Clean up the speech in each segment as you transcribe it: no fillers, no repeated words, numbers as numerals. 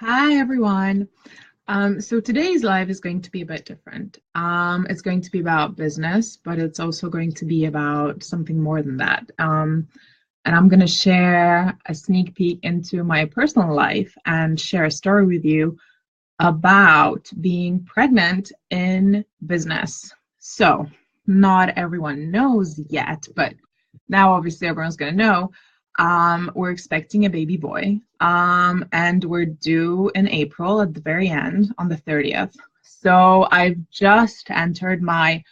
Hi everyone. So today's live is going to be a bit different. It's going to be about business, but it's also going to be about something more than that. And I'm going to share a sneak peek into my personal life and share a story with you about being pregnant in business. So not everyone knows yet, but now obviously everyone's going to know. We're expecting a baby boy, and we're due in April at the very end on the 30th. So I've just entered my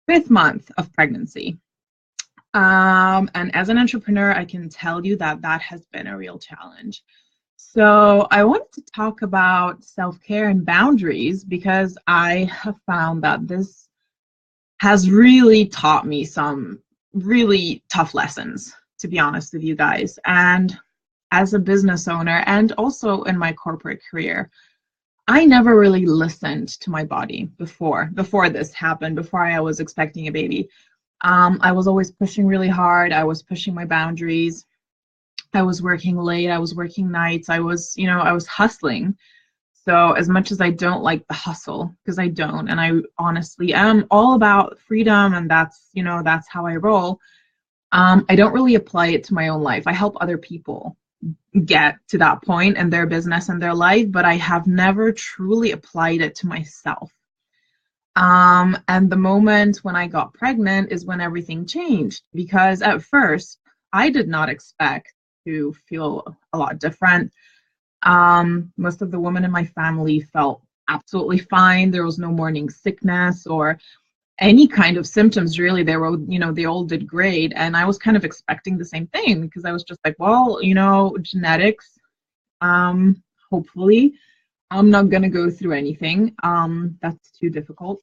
5th month of pregnancy. And as an entrepreneur, I can tell you that that has been a real challenge. So I wanted to talk about self-care and boundaries because I have found that this has really taught me some really tough lessons, to be honest with you guys. And as a business owner and also in my corporate career, I never really listened to my body before this happened, before I was expecting a baby. I was always pushing really hard. I was pushing my boundaries. I was working late. I was working nights. I was hustling. So as much as I don't like the hustle, because I don't, and I honestly am all about freedom, and that's how I roll. I don't really apply it to my own life. I help other people get to that point in their business and their life, but I have never truly applied it to myself. And the moment when I got pregnant is when everything changed, because at first I did not expect to feel a lot different. Most of the women in my family felt absolutely fine. There was no morning sickness or any kind of symptoms, really. They all did great. And I was kind of expecting the same thing because I was just like, well, genetics, hopefully I'm not going to go through anything. That's too difficult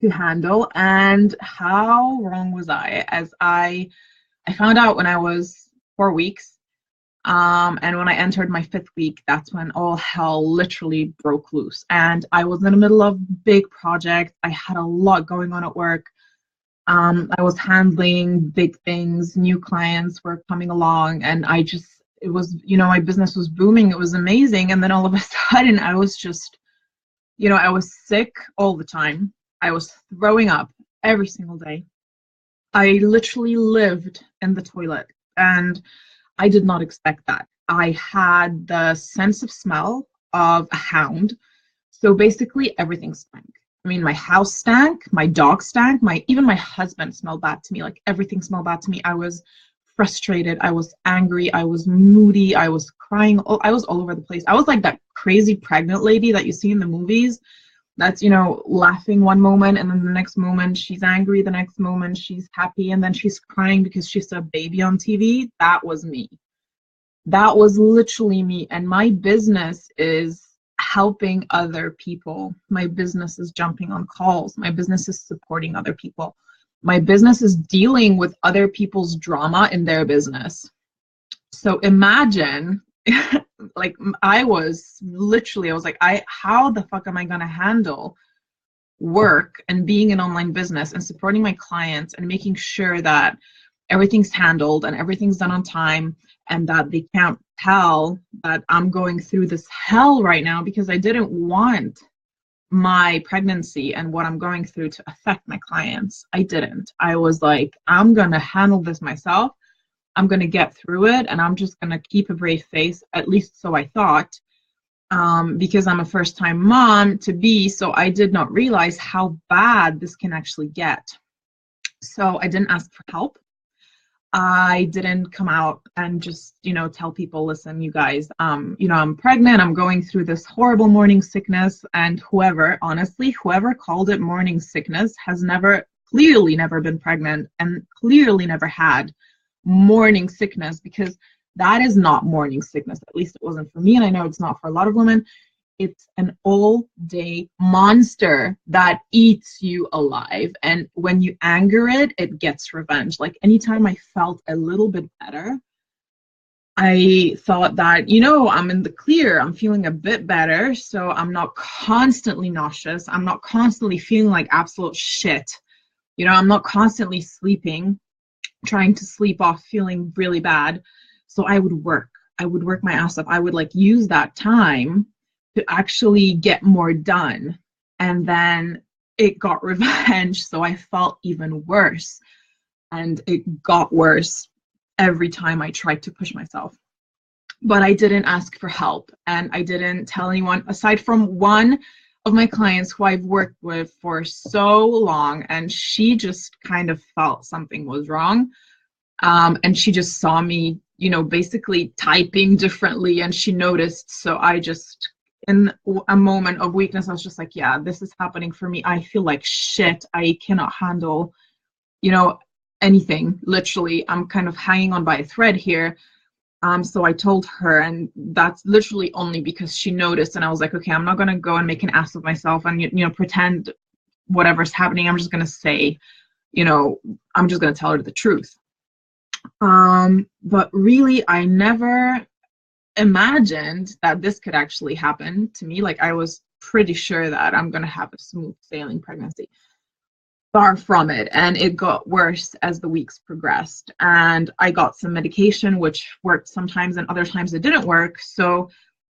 to handle. And how wrong was I? As I found out when I was 4 weeks. And when I entered my 5th week, that's when all hell literally broke loose. And I was in the middle of big projects. I had a lot going on at work. I was handling big things. New clients were coming along, and it was, my business was booming. It was amazing. And then all of a sudden, I was just, I was sick all the time. I was throwing up every single day. I literally lived in the toilet, and I did not expect that. I had the sense of smell of a hound. So basically everything stank. I mean, my house stank, my dog stank, even my husband smelled bad to me. Like, everything smelled bad to me. I was frustrated. I was angry. I was moody. I was crying. I was all over the place. I was like that crazy pregnant lady that you see in the movies that's, laughing one moment, and then the next moment she's angry, the next moment she's happy, and then she's crying because she saw a baby on TV. That was me. That was literally me. And my business is helping other people. My business is jumping on calls. My business is supporting other people. My business is dealing with other people's drama in their business. So imagine like I was like, how the fuck am I going to handle work and being an online business and supporting my clients and making sure that everything's handled and everything's done on time, and that they can't tell that I'm going through this hell right now, because I didn't want my pregnancy and what I'm going through to affect my clients. I didn't. I was like, I'm going to handle this myself. I'm going to get through it, and I'm just going to keep a brave face, at least so I thought, because I'm a first-time mom to be, so I did not realize how bad this can actually get. So I didn't ask for help. I didn't come out and just, tell people, listen, you guys, I'm pregnant, I'm going through this horrible morning sickness, and whoever called it morning sickness has clearly never been pregnant and clearly never had morning sickness, because that is not morning sickness. At least it wasn't for me, and I know it's not for a lot of women. It's an all-day monster that eats you alive, and when you anger it, it gets revenge. Like, anytime I felt a little bit better, I thought that, I'm in the clear, I'm feeling a bit better, so I'm not constantly nauseous, I'm not constantly feeling like absolute shit, I'm not constantly trying to sleep off, feeling really bad. So I would work. I would work my ass off. I would like use that time to actually get more done. And then it got revenge. So I felt even worse. And it got worse every time I tried to push myself. But I didn't ask for help, and I didn't tell anyone aside from one of my clients who I've worked with for so long, and she just kind of felt something was wrong. And she just saw me, basically typing differently, and she noticed. So I just, in a moment of weakness, I was just like, yeah, this is happening for me. I feel like shit. I cannot handle, anything. Literally, I'm kind of hanging on by a thread here. So I told her, and that's literally only because she noticed, and I was like, okay, I'm not going to go and make an ass of myself and, pretend whatever's happening. I'm just going to say, I'm just going to tell her the truth. But really, I never imagined that this could actually happen to me. Like, I was pretty sure that I'm going to have a smooth sailing pregnancy. Far from it. And it got worse as the weeks progressed. And I got some medication, which worked sometimes, and other times it didn't work. So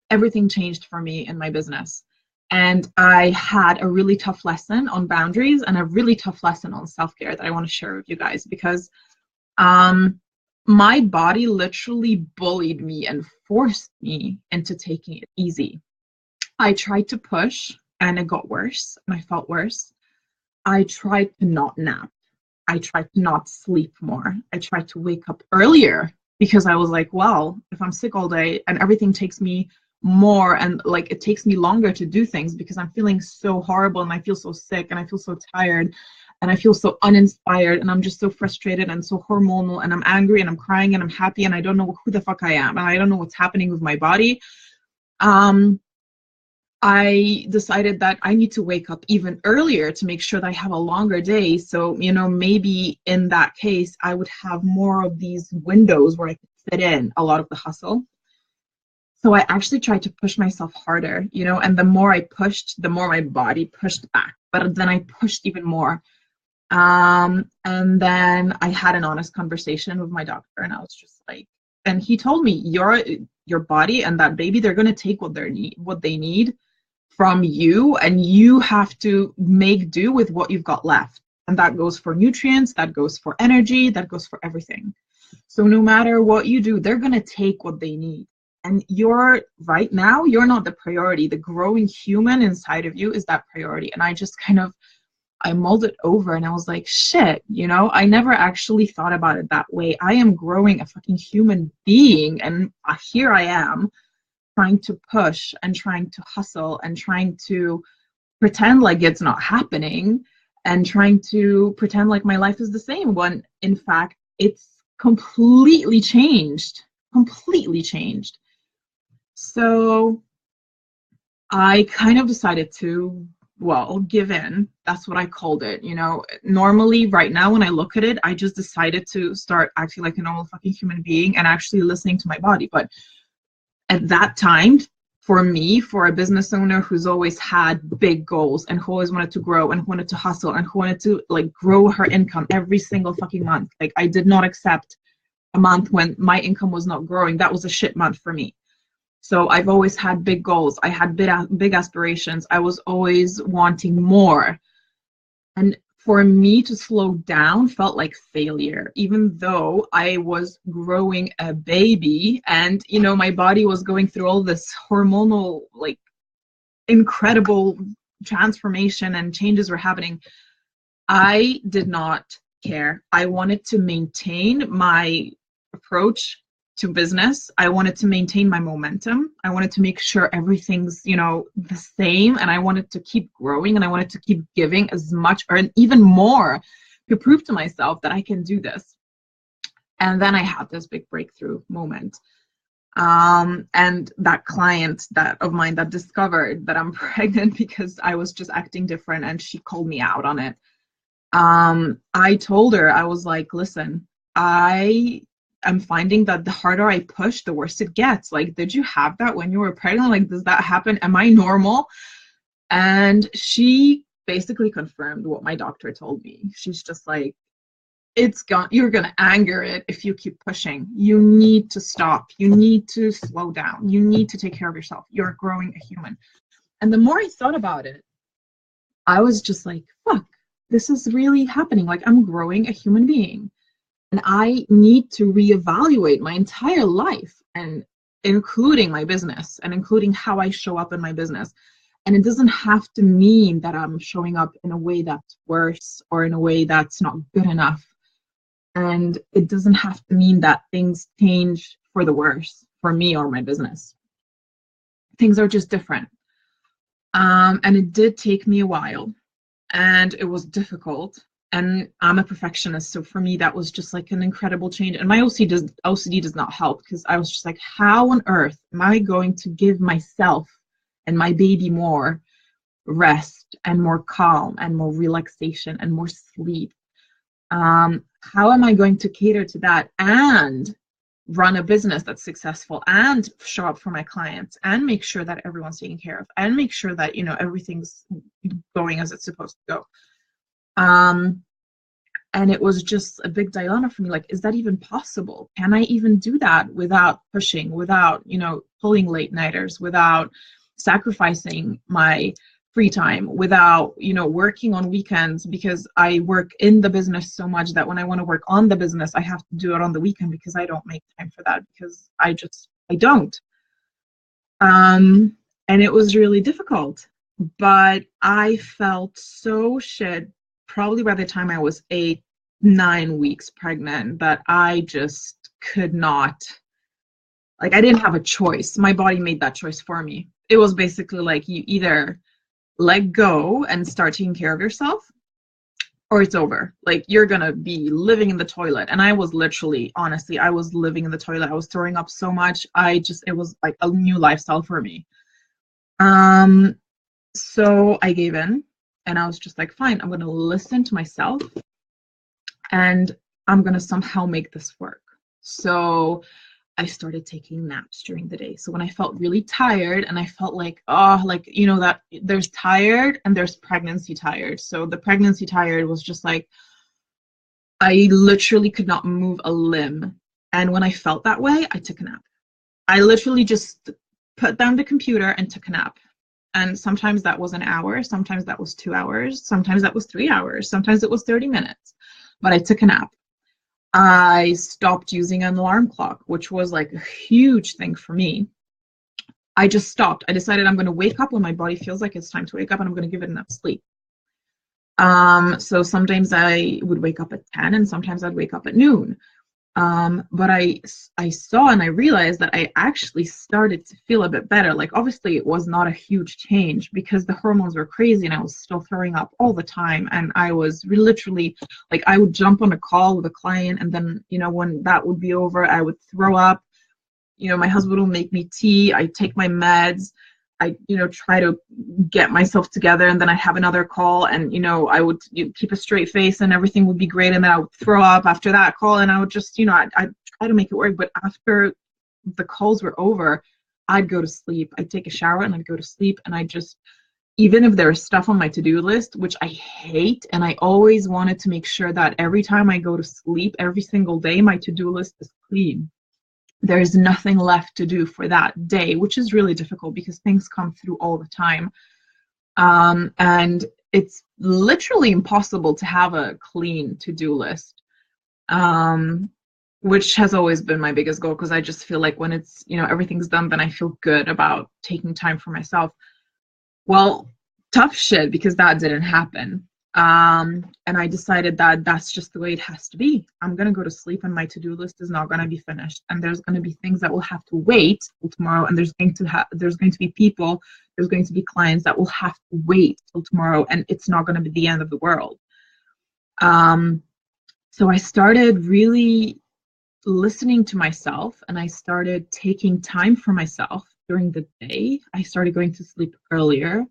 everything changed for me in my business. And I had a really tough lesson on boundaries and a really tough lesson on self-care that I want to share with you guys, because my body literally bullied me and forced me into taking it easy. I tried to push and it got worse and I felt worse. I tried to not nap. I tried to not sleep more. I tried to wake up earlier because I was like, well, if I'm sick all day and everything takes me more and like it takes me longer to do things because I'm feeling so horrible and I feel so sick and I feel so tired and I feel so uninspired and I'm just so frustrated and so hormonal and I'm angry and I'm crying and I'm happy and I don't know who the fuck I am and I don't know what's happening with my body. I decided that I need to wake up even earlier to make sure that I have a longer day. So, maybe in that case, I would have more of these windows where I could fit in a lot of the hustle. So I actually tried to push myself harder, and the more I pushed, the more my body pushed back. But then I pushed even more. And then I had an honest conversation with my doctor, and I was just like, and he told me, your body and that baby, they're going to take what they need from you, and you have to make do with what you've got left. And that goes for nutrients, that goes for energy, that goes for everything. So no matter what you do, they're going to take what they need. And right now, you're not the priority. The growing human inside of you is that priority. And I just I mulled it over and I was like, shit, I never actually thought about it that way. I am growing a fucking human being, and here I am trying to push and trying to hustle and trying to pretend like it's not happening and trying to pretend like my life is the same when in fact it's completely changed. So I kind of decided to, give in. That's what I called it. Normally right now when I look at it, I just decided to start acting like a normal fucking human being and actually listening to my body. But at that time, for me, for a business owner who's always had big goals and who always wanted to grow and who wanted to hustle and who wanted to like grow her income every single fucking month, like I did not accept a month when my income was not growing. That was a shit month for me. So I've always had big goals. I had big aspirations. I was always wanting more. And for me to slow down felt like failure, even though I was growing a baby and, my body was going through all this hormonal, like incredible transformation and changes were happening. I did not care. I wanted to maintain my approach to business. I wanted to maintain my momentum. I wanted to make sure everything's, the same. And I wanted to keep growing and I wanted to keep giving as much or even more to prove to myself that I can do this. And then I had this big breakthrough moment. And that client of mine that discovered that I'm pregnant because I was just acting different and she called me out on it. I told her, I was like, listen, I'm finding that the harder I push, the worse it gets. Like, did you have that when you were pregnant? Like, does that happen? Am I normal? And she basically confirmed what my doctor told me. She's just like, you're gonna anger it if you keep pushing. You need to stop. You need to slow down. You need to take care of yourself. You're growing a human. And the more I thought about it, I was just like, fuck, this is really happening. Like, I'm growing a human being. And I need to reevaluate my entire life, and including my business and including how I show up in my business. And it doesn't have to mean that I'm showing up in a way that's worse or in a way that's not good enough. And it doesn't have to mean that things change for the worse for me or my business. Things are just different. And it did take me a while, and it was difficult. And I'm a perfectionist, so for me that was just like an incredible change. And my OCD does not help, because I was just like, how on earth am I going to give myself and my baby more rest and more calm and more relaxation and more sleep? How am I going to cater to that and run a business that's successful and show up for my clients and make sure that everyone's taken care of and make sure that, everything's going as it's supposed to go? And it was just a big dilemma for me. Like, is that even possible? Can I even do that without pushing, without, pulling late nighters, without sacrificing my free time, without, working on weekends? Because I work in the business so much that when I want to work on the business, I have to do it on the weekend, because I don't make time for that, because I don't. And it was really difficult, but I felt so shit probably by the time I was 9 weeks pregnant, that I just could not, I didn't have a choice. My body made that choice for me. It was basically like, you either let go and start taking care of yourself, or it's over. Like, you're gonna be living in the toilet. And I was literally, honestly, I was living in the toilet. I was throwing up so much. It was like a new lifestyle for me. So I gave in, and I was just like, fine, I'm gonna listen to myself, and I'm gonna somehow make this work. So I started taking naps during the day. So when I felt really tired, and I felt like, that there's tired and there's pregnancy tired. So the pregnancy tired was just like, I literally could not move a limb. And when I felt that way, I took a nap. I literally just put down the computer and took a nap. And sometimes that was an hour, sometimes that was 2 hours, sometimes that was 3 hours, sometimes it was 30 minutes. But I took a nap. I stopped using an alarm clock, which was like a huge thing for me. I just stopped. I decided I'm going to wake up when my body feels like it's time to wake up, and I'm going to give it enough sleep. So sometimes I would wake up at 10, and sometimes I'd wake up at noon. But I saw and I realized that I actually started to feel a bit better. Like, obviously it was not a huge change, because the hormones were crazy and I was still throwing up all the time. And I was literally like, I would jump on a call with a client, and then, when that would be over, I would throw up. My husband will make me tea. I take my meds. I, try to get myself together, and then I have another call, and, I would keep a straight face and everything would be great. And then I would throw up after that call, and I would just, I'd try to make it work. But after the calls were over, I'd go to sleep. I'd take a shower and I'd go to sleep. And I just, even if there's stuff on my to-do list, which I hate, and I always wanted to make sure that every time I go to sleep, every single day, my to-do list is clean. There's nothing left to do for that day, which is really difficult because things come through all the time. And it's literally impossible to have a clean to-do list, which has always been my biggest goal, because I just feel like when it's, everything's done, then I feel good about taking time for myself. Well, tough shit, because that didn't happen. And I decided that that's just the way it has to be. I'm going to go to sleep, and my to-do list is not going to be finished. And there's going to be things that will have to wait till tomorrow. And there's going to be people, there's going to be clients that will have to wait till tomorrow. And it's not going to be the end of the world. So I started really listening to myself, and I started taking time for myself during the day. I started going to sleep earlier.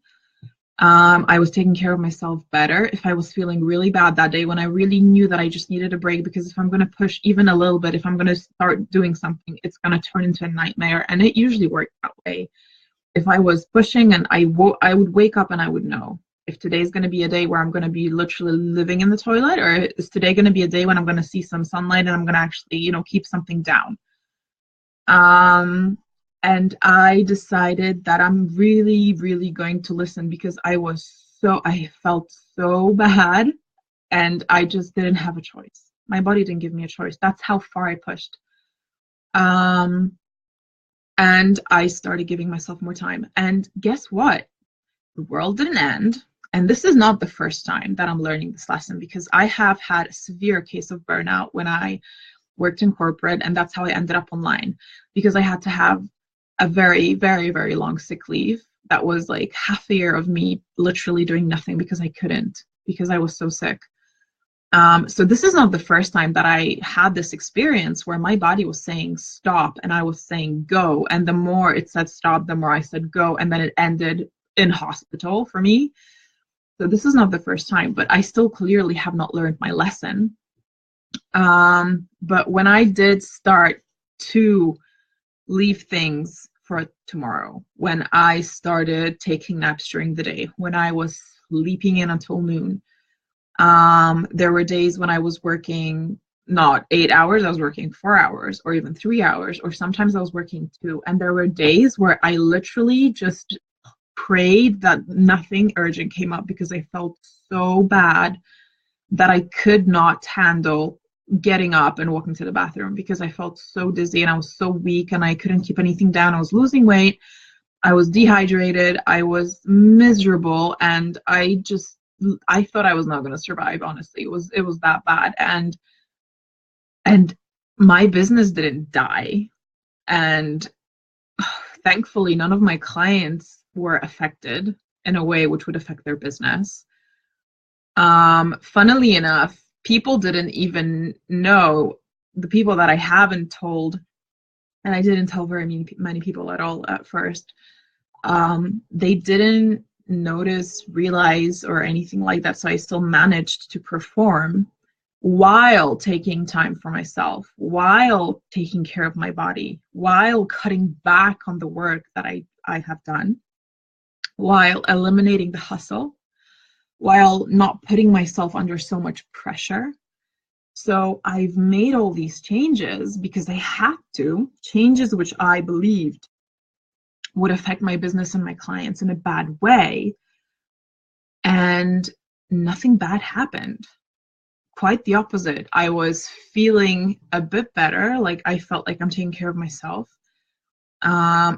I was taking care of myself better. If I was feeling really bad that day, when I really knew that I just needed a break, because if I'm going to push even a little bit, if I'm going to start doing something, it's going to turn into a nightmare. And it usually worked that way. If I was pushing, and I would wake up and I would know, if today's going to be a day where I'm going to be literally living in the toilet, or is today going to be a day when I'm going to see some sunlight and I'm going to actually, keep something down. And I decided that I'm really, really going to listen, because I felt so bad, and I just didn't have a choice. My body didn't give me a choice. That's how far I pushed. And I started giving myself more time. And guess what? The world didn't end. And this is not the first time that I'm learning this lesson, because I have had a severe case of burnout when I worked in corporate, and that's how I ended up online, because I had to have a very, very, very long sick leave. That was like half a year of me literally doing nothing because I was so sick. So this is not the first time that I had this experience where my body was saying stop and I was saying go. And the more it said stop, the more I said go. And then it ended in hospital for me. So this is not the first time, but I still clearly have not learned my lesson. But when I did start to leave things for tomorrow, when I started taking naps during the day, when I was sleeping in until noon, there were days when I was working not 8 hours, I was working 4 hours or even 3 hours, or sometimes I was working 2. And there were days where I literally just prayed that nothing urgent came up, because I felt so bad that I could not handle getting up and walking to the bathroom, because I felt so dizzy and I was so weak and I couldn't keep anything down. I was losing weight. I was dehydrated. I was miserable. And I thought I was not going to survive. Honestly, it was that bad. And my business didn't die. And thankfully, none of my clients were affected in a way which would affect their business. Funnily enough, people didn't even know, the people that I haven't told, and I didn't tell very many people at all at first, they didn't notice, realize, or anything like that. So I still managed to perform while taking time for myself, while taking care of my body, while cutting back on the work that I have done, while eliminating the hustle, while not putting myself under so much pressure. So I've made all these changes because I had to, changes which I believed would affect my business and my clients in a bad way. And nothing bad happened. Quite the opposite. I was feeling a bit better. Like I felt like I'm taking care of myself.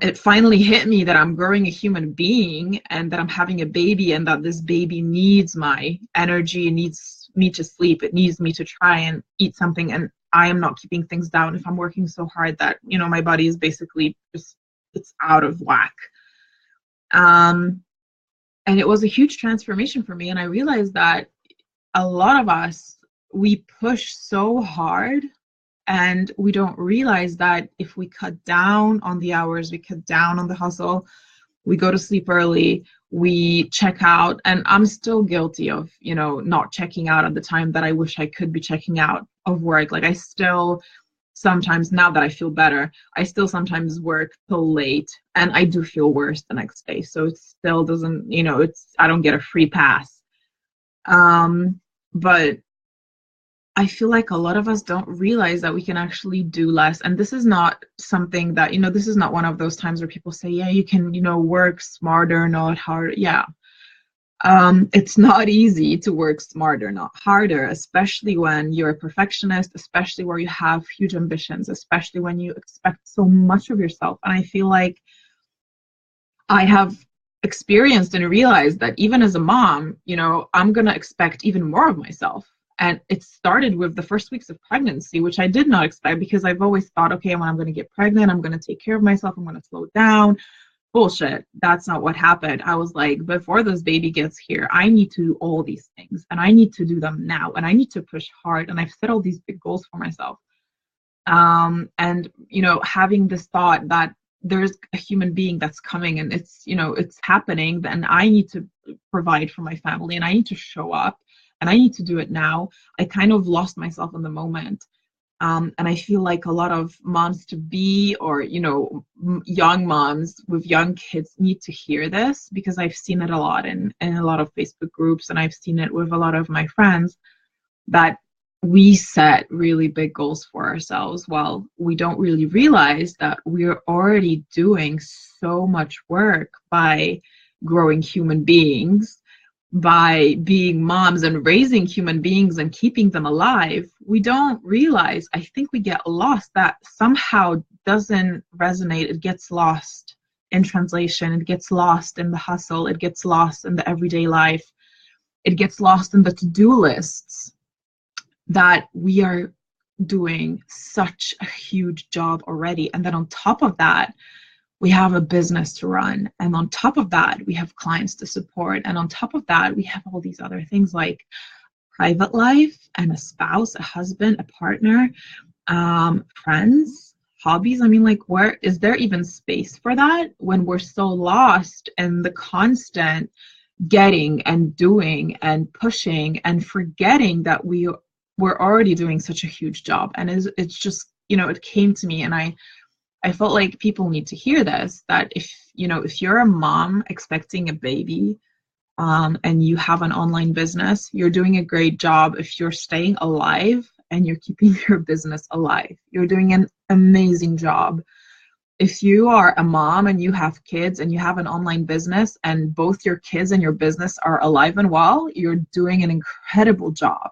It finally hit me that I'm growing a human being and that I'm having a baby, and that this baby needs my energy, needs me to sleep, it needs me to try and eat something, and I am not keeping things down if I'm working so hard that, my body is basically just, it's out of whack. And it was a huge transformation for me. And I realized that a lot of us, we push so hard, and we don't realize that if we cut down on the hours, we cut down on the hustle, we go to sleep early, we check out. And I'm still guilty of, not checking out at the time that I wish I could be checking out of work. Like I still sometimes, now that I feel better, I still sometimes work till late, and I do feel worse the next day. So it still doesn't, I don't get a free pass. But I feel like a lot of us don't realize that we can actually do less. And this is not something that, this is not one of those times where people say, yeah, you can, work smarter, not harder. Yeah. It's not easy to work smarter, not harder, especially when you're a perfectionist, especially where you have huge ambitions, especially when you expect so much of yourself. And I feel like I have experienced and realized that even as a mom, I'm going to expect even more of myself. And it started with the first weeks of pregnancy, which I did not expect, because I've always thought, okay, when I'm going to get pregnant, I'm going to take care of myself, I'm going to slow down. Bullshit. That's not what happened. I was like, before this baby gets here, I need to do all these things, and I need to do them now, and I need to push hard. And I've set all these big goals for myself. And, having this thought that there's a human being that's coming, and it's, it's happening, then I need to provide for my family, and I need to show up, and I need to do it now. I kind of lost myself in the moment. And I feel like a lot of moms to be, or, young moms with young kids need to hear this, because I've seen it a lot in a lot of Facebook groups, and I've seen it with a lot of my friends, that we set really big goals for ourselves while we don't really realize that we're already doing so much work by growing human beings, by being moms and raising human beings and keeping them alive. We don't realize, I think we get lost, that somehow doesn't resonate. It gets lost in translation, it gets lost in the hustle, it gets lost in the everyday life, it gets lost in the to-do lists, that we are doing such a huge job already. And then on top of that, we have a business to run. And on top of that, we have clients to support. And on top of that, we have all these other things like private life and a spouse, a husband, a partner, friends, hobbies. I mean, like, where is there even space for that when we're so lost in the constant getting and doing and pushing and forgetting that we're already doing such a huge job? And it's just, it came to me, and I felt like people need to hear this, that if you're a mom expecting a baby, and you have an online business, you're doing a great job. If you're staying alive and you're keeping your business alive, you're doing an amazing job. If you are a mom and you have kids and you have an online business and both your kids and your business are alive and well, you're doing an incredible job.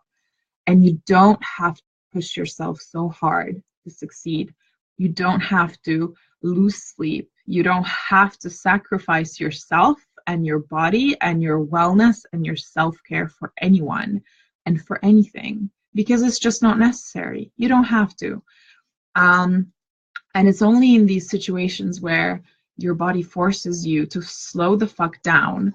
And you don't have to push yourself so hard to succeed. You don't have to lose sleep. You don't have to sacrifice yourself and your body and your wellness and your self-care for anyone and for anything, because it's just not necessary. You don't have to. And it's only in these situations where your body forces you to slow the fuck down.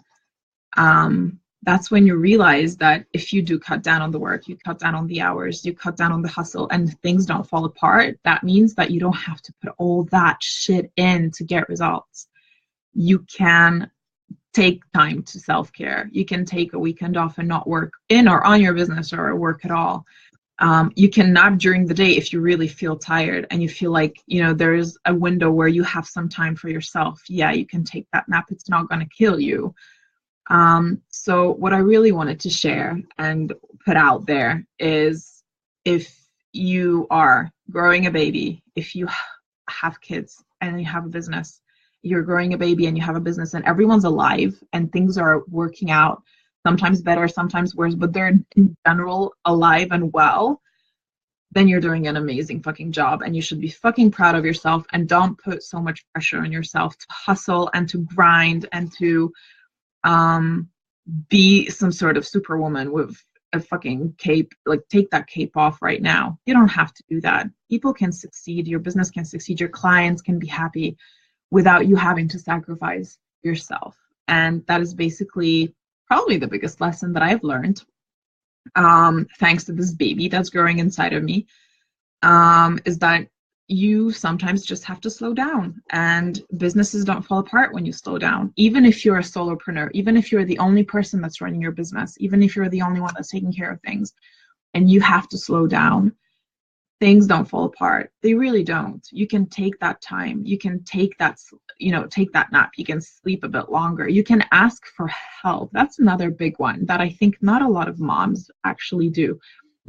That's when you realize that if you do cut down on the work, you cut down on the hours, you cut down on the hustle, and things don't fall apart, that means that you don't have to put all that shit in to get results. You can take time to self-care. You can take a weekend off and not work in or on your business or work at all. You can nap during the day if you really feel tired and you feel like, there's a window where you have some time for yourself. Yeah, you can take that nap. It's not going to kill you. So what I really wanted to share and put out there is, if you are growing a baby, if you have kids and you have a business, you're growing a baby and you have a business and everyone's alive and things are working out, sometimes better, sometimes worse, but they're in general alive and well, then you're doing an amazing fucking job and you should be fucking proud of yourself, and don't put so much pressure on yourself to hustle and to grind and to be some sort of superwoman with a fucking cape. Like, take that cape off right now. You don't have to do that. People can succeed, your business can succeed, your clients can be happy without you having to sacrifice yourself. And that is basically probably the biggest lesson that I've learned, thanks to this baby that's growing inside of me, is that you sometimes just have to slow down, and businesses don't fall apart when you slow down. Even if you're a solopreneur, even if you're the only person that's running your business, even if you're the only one that's taking care of things, and you have to slow down, things don't fall apart. They really don't. You can take that time. You can take that, take that nap. You can sleep a bit longer. You can ask for help. That's another big one that I think not a lot of moms actually do.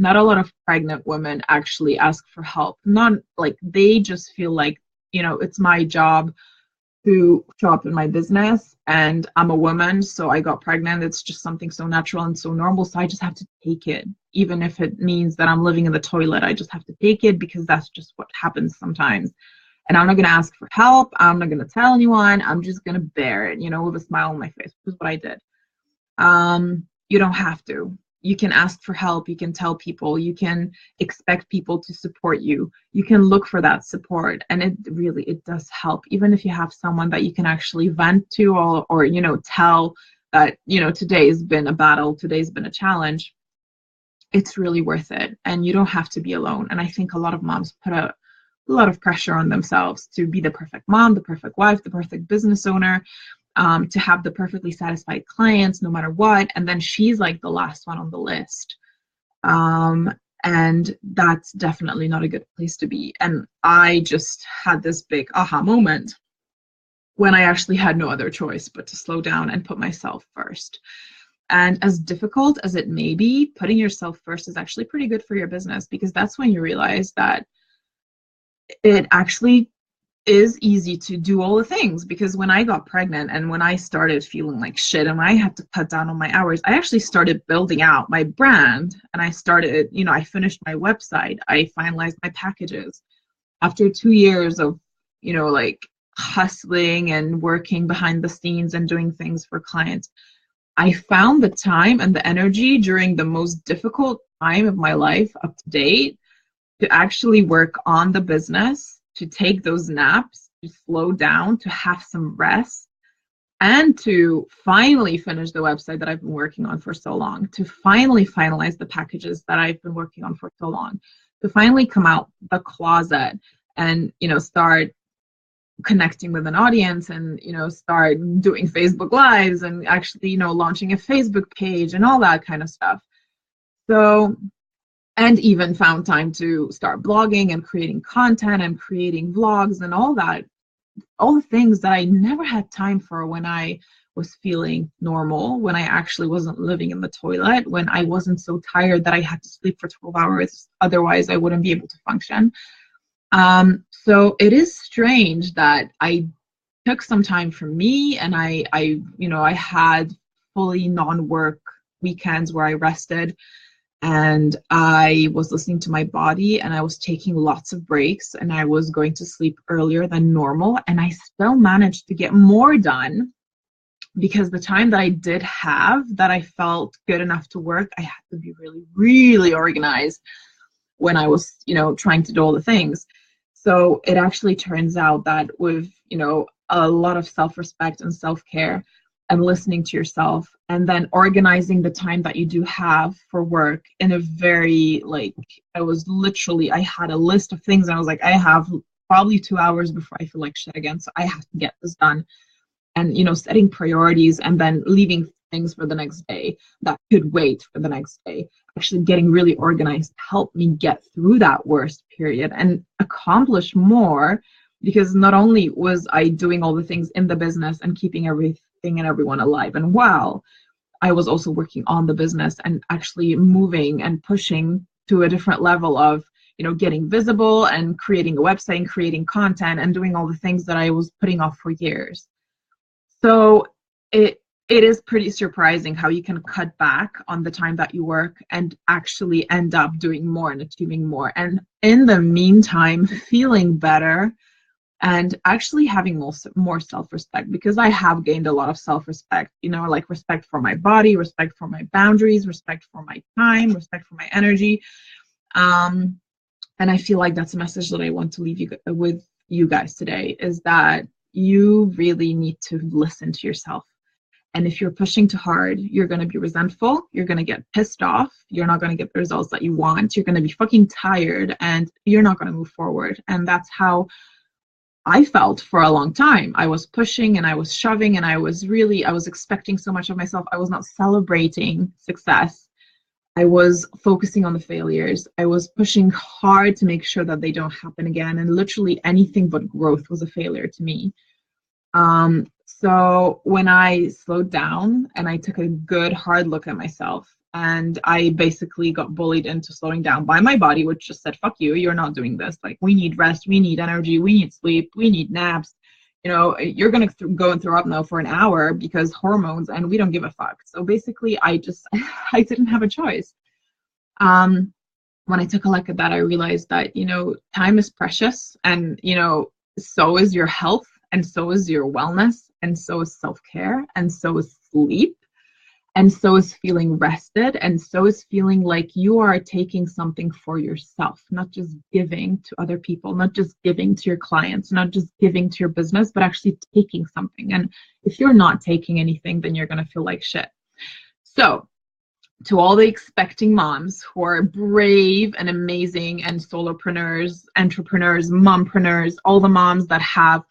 Not a lot of pregnant women actually ask for help. Not like, they just feel like, it's my job to show up in my business, and I'm a woman, so I got pregnant. It's just something so natural and so normal, so I just have to take it. Even if it means that I'm living in the toilet, I just have to take it, because that's just what happens sometimes. And I'm not going to ask for help. I'm not going to tell anyone. I'm just going to bear it, with a smile on my face, which is what I did. You don't have to. You can ask for help. You can tell people. You can expect people to support you. You can look for that support, and it does help. Even if you have someone that you can actually vent to, or tell that today's been a battle, today's been a challenge, it's really worth it. And you don't have to be alone. And I think a lot of moms put a lot of pressure on themselves to be the perfect mom, the perfect wife, the perfect business owner, to have the perfectly satisfied clients no matter what. And then she's like the last one on the list. And that's definitely not a good place to be. And I just had this big aha moment when I actually had no other choice but to slow down and put myself first. And as difficult as it may be, putting yourself first is actually pretty good for your business, because that's when you realize that it actually is easy to do all the things. Because when I got pregnant and when I started feeling like shit and I had to cut down on my hours, I actually started building out my brand, and I started, I finished my website, I finalized my packages after 2 years of, like hustling and working behind the scenes and doing things for clients. I found the time and the energy during the most difficult time of my life up to date to actually work on the business, to take those naps, to slow down, to have some rest, and to finally finish the website that I've been working on for so long, to finally finalize the packages that I've been working on for so long, to finally come out the closet and, start connecting with an audience and, start doing Facebook Lives and actually, launching a Facebook page and all that kind of stuff. So, and even found time to start blogging and creating content and creating vlogs and all that, all the things that I never had time for when I was feeling normal, when I actually wasn't living in the toilet, when I wasn't so tired that I had to sleep for 12 hours, otherwise I wouldn't be able to function. So it is strange that I took some time for me, and I had fully non-work weekends where I rested, and I was listening to my body, and I was taking lots of breaks, and I was going to sleep earlier than normal, and I still managed to get more done, because the time that I did have that I felt good enough to work, I had to be really, really organized when I was, trying to do all the things. So it actually turns out that with, a lot of self-respect and self-care and listening to yourself, and then organizing the time that you do have for work in a very, I had a list of things, and I was like, I have probably 2 hours before I feel like shit again, so I have to get this done. And, setting priorities and then leaving things for the next day that could wait for the next day. Actually getting really organized helped me get through that worst period and accomplish more, because not only was I doing all the things in the business and keeping everything and everyone alive and well, I was also working on the business and actually moving and pushing to a different level of, getting visible and creating a website and creating content and doing all the things that I was putting off for years. So it is pretty surprising how you can cut back on the time that you work and actually end up doing more and achieving more. And in the meantime, feeling better and actually having more self-respect, because I have gained a lot of self-respect, respect for my body, respect for my boundaries, respect for my time, respect for my energy. And I feel like that's a message that I want to leave with you guys today, is that you really need to listen to yourself. And if you're pushing too hard, you're going to be resentful. You're going to get pissed off. You're not going to get the results that you want. You're going to be fucking tired, and you're not going to move forward. And that's how I felt for a long time. I was pushing and I was shoving, and I was expecting so much of myself. I was not celebrating success. I was focusing on the failures. I was pushing hard to make sure that they don't happen again. And literally anything but growth was a failure to me. So when I slowed down and I took a good hard look at myself, and I basically got bullied into slowing down by my body, which just said, fuck you, you're not doing this. Like, we need rest, we need energy, we need sleep, we need naps. You're going to go and throw up now for an hour because hormones, and we don't give a fuck. So basically I didn't have a choice. When I took a look at that, I realized that, time is precious, and, so is your health, and so is your wellness, and so is self-care, and so is sleep, and so is feeling rested, and so is feeling like you are taking something for yourself, not just giving to other people, not just giving to your clients, not just giving to your business, but actually taking something. And if you're not taking anything, then you're going to feel like shit. So to all the expecting moms who are brave and amazing and solopreneurs, entrepreneurs, mompreneurs, all the moms that have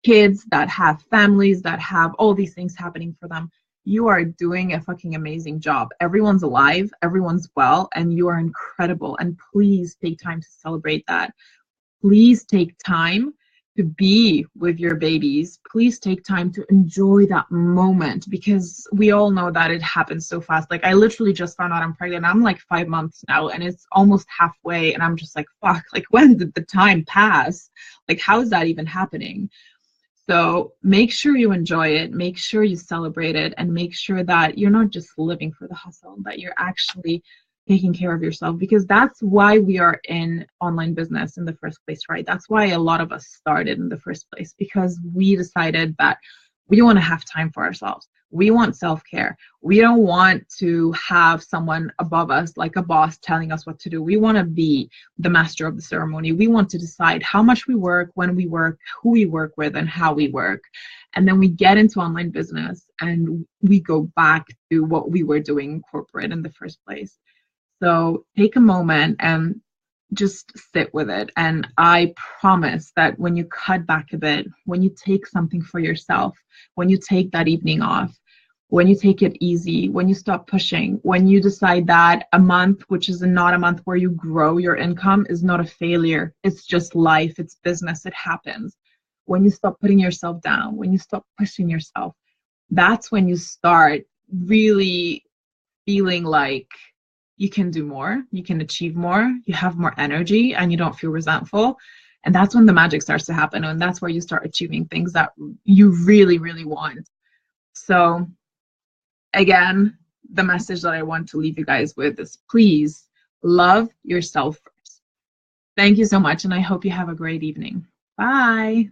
kids, that have families, that have all these things happening for them, you are doing a fucking amazing job. Everyone's alive, everyone's well, and you are incredible. And please take time to celebrate that. Please take time to be with your babies. Please take time to enjoy that moment, because we all know that it happens so fast. Like, I literally just found out I'm pregnant. I'm like 5 months now, and it's almost halfway, and I'm just like, fuck, like, when did the time pass? Like, how is that even happening? So make sure you enjoy it, make sure you celebrate it, and make sure that you're not just living for the hustle, that you're actually taking care of yourself, because that's why we are in online business in the first place, right? That's why a lot of us started in the first place, because we decided that we want to have time for ourselves. We want self-care. We don't want to have someone above us, like a boss, telling us what to do. We want to be the master of the ceremony. We want to decide how much we work, when we work, who we work with, and how we work. And then we get into online business and we go back to what we were doing in corporate in the first place. So take a moment and just sit with it. And I promise that when you cut back a bit, when you take something for yourself, when you take that evening off, when you take it easy, when you stop pushing, when you decide that a month, which is not a month where you grow your income, is not a failure. It's just life. It's business. It happens. When you stop putting yourself down, when you stop pushing yourself, that's when you start really feeling like you can do more, you can achieve more, you have more energy, and you don't feel resentful. And that's when the magic starts to happen. And that's where you start achieving things that you really, really want. So again, the message that I want to leave you guys with is, please love yourself first. Thank you so much. And I hope you have a great evening. Bye.